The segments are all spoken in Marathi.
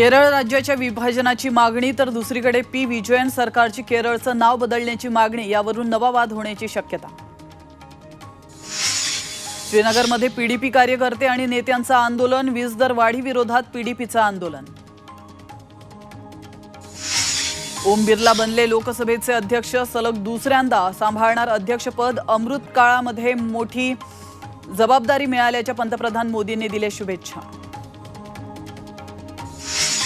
केरळ राज्याच्या विभाजनाची मागणी तर दुसरीकडे पी विजयन सरकारची केरळचं नाव बदलण्याची मागणी यावरून नवा वाद होण्याची शक्यता। श्रीनगरमध्ये पीडीपी कार्यकर्ते आणि नेत्यांचं आंदोलन, वीज दर वाढी विरोधात पीडीपीचं आंदोलन। ओम बिर्ला बनले लोकसभेचे अध्यक्ष, सलग दुसऱ्यांदा सांभाळणार अध्यक्षपद। अमृत काळामध्ये मोठी जबाबदारी मिळाल्याच्या पंतप्रधान मोदींनी दिल्या शुभेच्छा।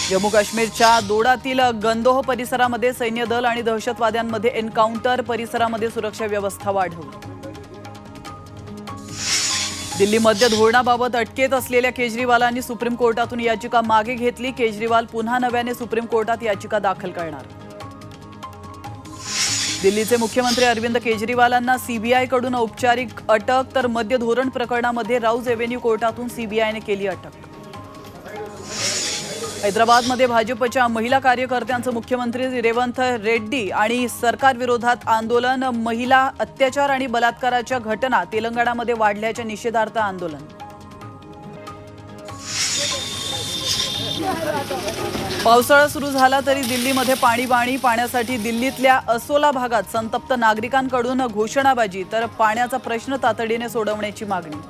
जम्मू काश्मीरच्या दोडातील गंदोह परिसरामध्ये सैन्य दल आणि दहशतवाद्यांमध्ये एन्काउंटर, परिसरामध्ये सुरक्षा व्यवस्था वाढवली। दिल्ली मद्य धोरणाबाबत अटकेत असलेल्या केजरीवालांनी सुप्रीम कोर्टातून याचिका मागे घेतली। केजरीवाल पुन्हा नव्याने सुप्रीम कोर्टात याचिका दाखल करणार। दिल्लीचे मुख्यमंत्री अरविंद केजरीवालांना सीबीआय कडून औपचारिक अटक, तर मद्य धोरण प्रकरणामध्ये राऊज एव्हेन्यू कोर्टातून सीबीआयने केली अटक। हैदराबादमध्ये भाजपच्या महिला कार्यकर्त्यांचं मुख्यमंत्री रेवंत रेड्डी आणि सरकार विरोधात आंदोलन। महिला अत्याचार आणि बलात्काराच्या घटना तेलंगणामध्ये वाढल्याच्या निषेधार्थ आंदोलन। पावसाळा सुरू झाला तरी दिल्लीमध्ये पाण्यासाठी दिल्लीतल्या असोला भागात संतप्त नागरिकांकडून घोषणाबाजी, तर पाण्याचा प्रश्न तातडीने सोडवण्याची मागणी।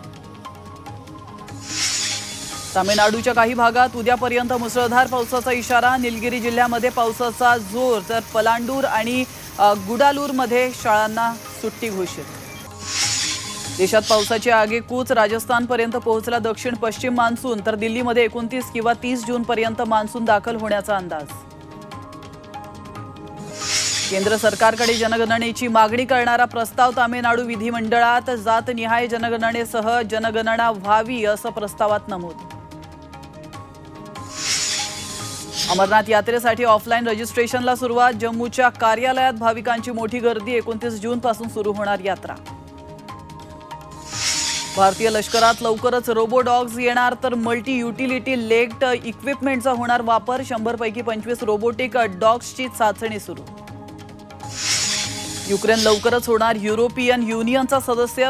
तामिळनाडूच्या काही भागात उद्यापर्यंत मुसळधार पावसाचा इशारा। निलगिरी जिल्ह्यामध्ये पावसाचा जोर, तर पलांडूर आणि गुडालूरमध्ये शाळांना सुट्टी घोषित। देशात पावसाची आगेकूच, राजस्थानपर्यंत पोहोचला दक्षिण पश्चिम मान्सून, तर दिल्लीमध्ये 29 किंवा 30 जूनपर्यंत मान्सून दाखल होण्याचा अंदाज। केंद्र सरकारकडे जनगणनेची मागणी करणारा प्रस्ताव तामिळनाडू विधिमंडळात। जातनिहाय जनगणनेसह जनगणना व्हावी असं प्रस्तावात नमूद। अमरनाथ यात्रेसाठी ऑफलाईन रजिस्ट्रेशनला सुरुवात। जम्मूच्या कार्यालयात भाविकांची मोठी गर्दी। 29 जूनपासून सुरू होणार यात्रा। भारतीय लष्करात लवकरच रोबो डॉग्स येणार, तर मल्टी युटिलिटी लेग्ड इक्विपमेंटचा होणार वापर। 100 पैकी 25 रोबोटिक डॉग्सची चाचणी सुरू। युक्रेन लवकरच होणार युरोपियन युनियनचा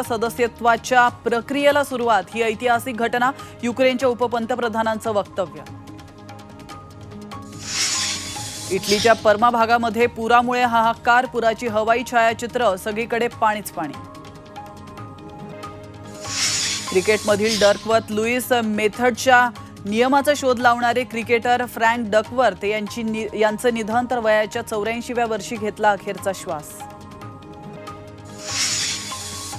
सदस्यत्वाच्या प्रक्रियेला सुरुवात। ही ऐतिहासिक घटना, युक्रेनच्या उपपंतप्रधानांचं वक्तव्य। इटलीच्या पर्मा भागामध्ये पुरामुळे हाहाकार, पुराची हवाई छायाचित्र, सगळीकडे पाणीच पाणी। क्रिकेटमधील डकवर्थ लुईस मेथडच्या नियमाचा शोध लावणारे क्रिकेटर फ्रँक डकवर्थ यांचं निधन, तर वयाच्या 84व्या वर्षी घेतला अखेरचा श्वास।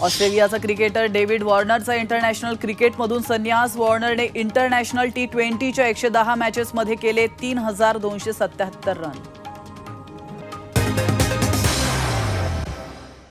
ऑस्ट्रेलियाचा क्रिकेटर डेव्हिड वॉर्नरचा इंटरनॅशनल क्रिकेटमधून संन्यास। वॉर्नरने इंटरनॅशनल T20च्या 110 मॅचेसमध्ये केले 3277 रन।